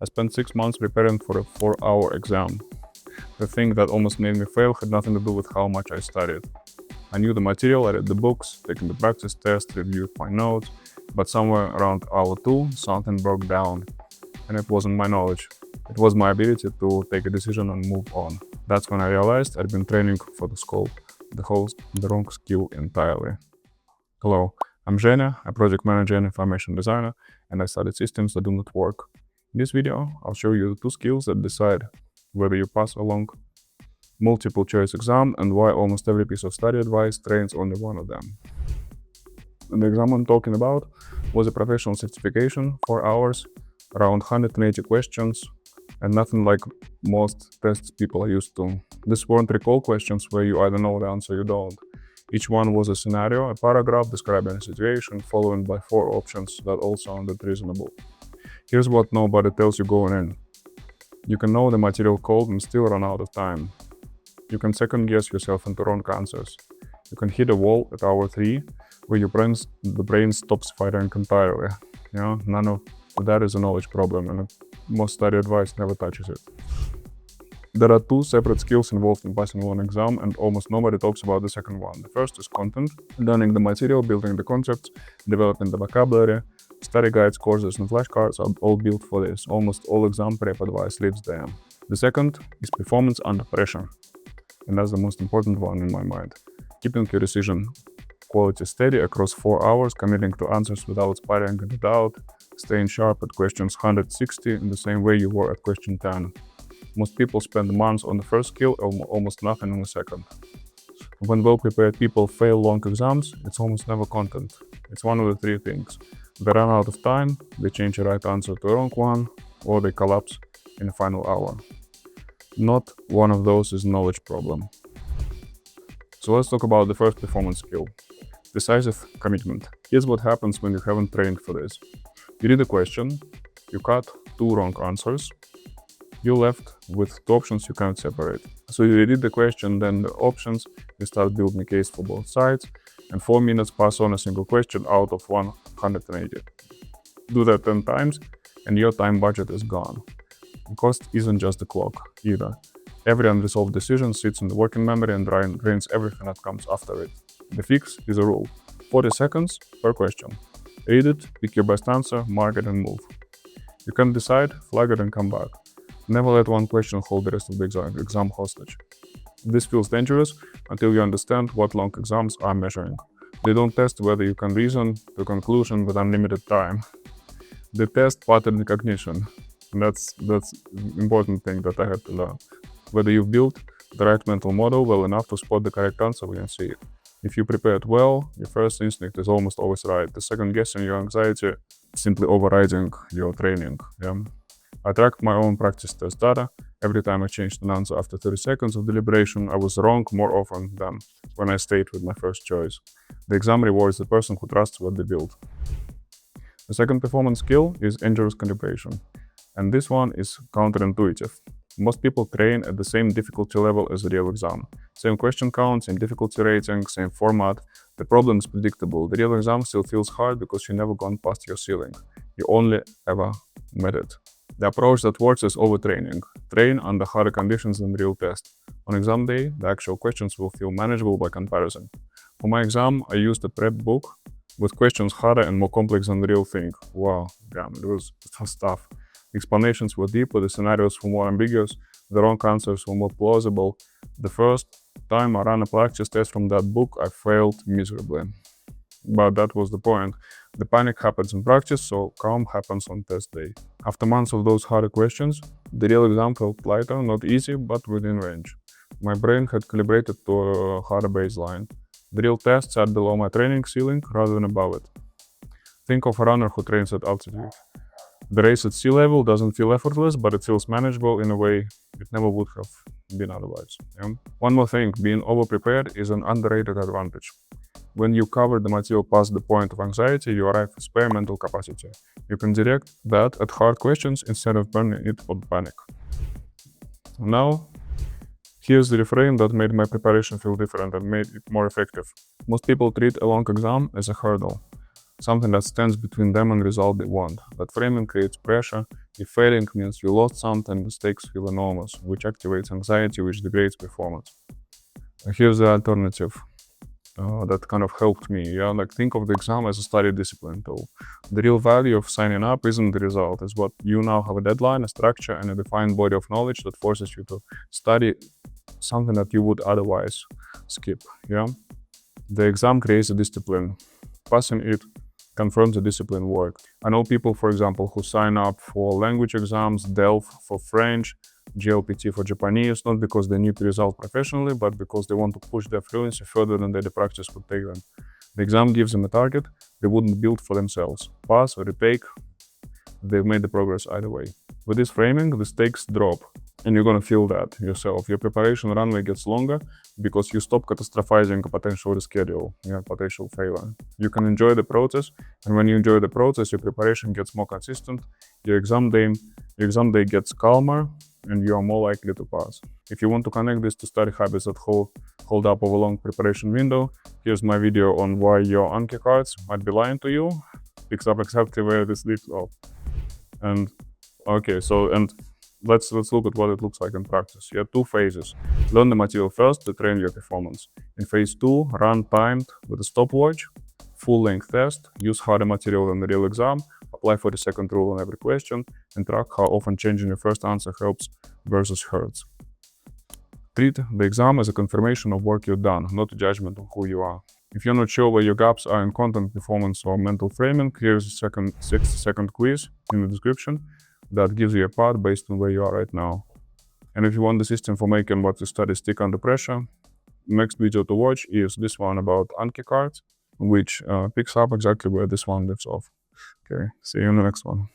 I spent 6 months preparing for a 4-hour exam. The thing that almost made me fail had nothing to do with how much I studied. I knew the material, I read the books, taken the practice test, reviewed my notes, but somewhere around hour 2, something broke down. And it wasn't my knowledge. It was my ability to take a decision and move on. That's when I realized I'd been training for the wrong skill entirely. Hello, I'm Zhenya, a project manager and information designer, and I studied systems that do not work. In this video, I'll show you the 2 skills that decide whether you pass a long multiple choice exam and why almost every piece of study advice trains only one of them. And the exam I'm talking about was a professional certification, 4 hours, around 180 questions, and nothing like most tests people are used to. These weren't recall questions where you either know the answer or you don't. Each one was a scenario, a paragraph describing a situation, followed by 4 options that all sounded reasonable. Here's what nobody tells you going in. You can know the material cold and still run out of time. You can second guess yourself into wrong answers. You can hit a wall at hour 3 where the brain stops firing entirely. None of that is a knowledge problem, and most study advice never touches it. There are 2 separate skills involved in passing one exam, and almost nobody talks about the second one. The first is content, learning the material, building the concepts, developing the vocabulary. Study guides, courses, and flashcards are all built for this. Almost all exam prep advice lives there. The second is performance under pressure, and that's the most important one in my mind. Keeping your decision quality steady across 4 hours, committing to answers without spiraling into doubt, staying sharp at questions 160 in the same way you were at question 10. Most people spend months on the first skill, almost nothing on the second. When well-prepared people fail long exams, it's almost never content. It's one of the 3 things. They run out of time, they change the right answer to a wrong one, or they collapse in the final hour. Not one of those is a knowledge problem. So let's talk about the first performance skill. Decisive commitment. Here's what happens when you haven't trained for this. You read a question, you cut 2 wrong answers, you're left with 2 options you can't separate. So you read the question, then the options, you start building a case for both sides, and 4 minutes pass on a single question out of 180. Do that 10 times, and your time budget is gone. The cost isn't just the clock, either. Every unresolved decision sits in the working memory and drains everything that comes after it. The fix is a rule. 40 seconds per question. Read it, pick your best answer, mark it, and move. You can decide, flag it, and come back. Never let one question hold the rest of the exam hostage. This feels dangerous until you understand what long exams are measuring. They don't test whether you can reason to a conclusion with unlimited time. They test pattern recognition. And that's the important thing that I had to learn. Whether you've built the right mental model well enough to spot the correct answer when you see it. If you prepared well, your first instinct is almost always right. The second guessing your anxiety simply overriding your training. I tracked my own practice test data. Every time I changed an answer after 30 seconds of deliberation, I was wrong more often than when I stayed with my first choice. The exam rewards the person who trusts what they build. The second performance skill is dangerous calibration. And this one is counterintuitive. Most people train at the same difficulty level as a real exam. Same question count, same difficulty rating, same format. The problem is predictable. The real exam still feels hard because you've never gone past your ceiling. You only ever met it. The approach that works is overtraining. Train under harder conditions than real test. On exam day, the actual questions will feel manageable by comparison. For my exam, I used a prep book with questions harder and more complex than the real thing. Wow, damn, it was tough. Explanations were deeper, the scenarios were more ambiguous, the wrong answers were more plausible. The first time I ran a practice test from that book, I failed miserably. But that was the point. The panic happens in practice, so calm happens on test day. After months of those harder questions, the real exam felt lighter, not easy, but within range. My brain had calibrated to a harder baseline. The real test sat below my training ceiling rather than above it. Think of a runner who trains at altitude. The race at sea level doesn't feel effortless, but it feels manageable in a way it never would have been otherwise. One more thing, being over-prepared is an underrated advantage. When you cover the material past the point of anxiety, you arrive at spare mental capacity. You can direct that at hard questions instead of burning it on panic. Now, here's the reframe that made my preparation feel different and made it more effective. Most people treat a long exam as a hurdle. something that stands between them and the result they want. That framing creates pressure. If failing means you lost something, the stakes feel enormous, which activates anxiety, which degrades performance. Here's the alternative. That kind of helped me. Yeah, like think of the exam as a study discipline tool. The real value of signing up isn't the result, it's what you now have a deadline, a structure, and a defined body of knowledge that forces you to study something that you would otherwise skip. Yeah, the exam creates a discipline. Passing it confirms the discipline work. I know people, for example, who sign up for language exams, Delph for French, GLPT for Japanese, not because they need the result professionally, but because they want to push their fluency further than daily practice would take them. The exam gives them a target they wouldn't build for themselves. Pass or retake, they've made the progress either way. With this framing, the stakes drop, and you're gonna feel that yourself. Your preparation runway gets longer because you stop catastrophizing a potential reschedule, potential failure. You can enjoy the process, and when you enjoy the process, your preparation gets more consistent, your exam day gets calmer, and you are more likely to pass. If you want to connect this to study habits that hold up over a long preparation window, here's my video on why your Anki cards might be lying to you. Picks up exactly where this leaves off. And okay, let's look at what it looks like in practice. You have two phases. Learn the material first to train your performance. In phase 2, run timed with a stopwatch, full-length test, use harder material than the real exam, apply 40-second rule on every question, and track how often changing your first answer helps versus hurts. Treat the exam as a confirmation of work you've done, not a judgment on who you are. If you're not sure where your gaps are in content, performance, or mental framing, here's a 60-second quiz in the description that gives you a path based on where you are right now. And if you want the system for making what you study stick under pressure, next video to watch is this one about Anki cards, which picks up exactly where this one leaves off. Okay, see you in the next one.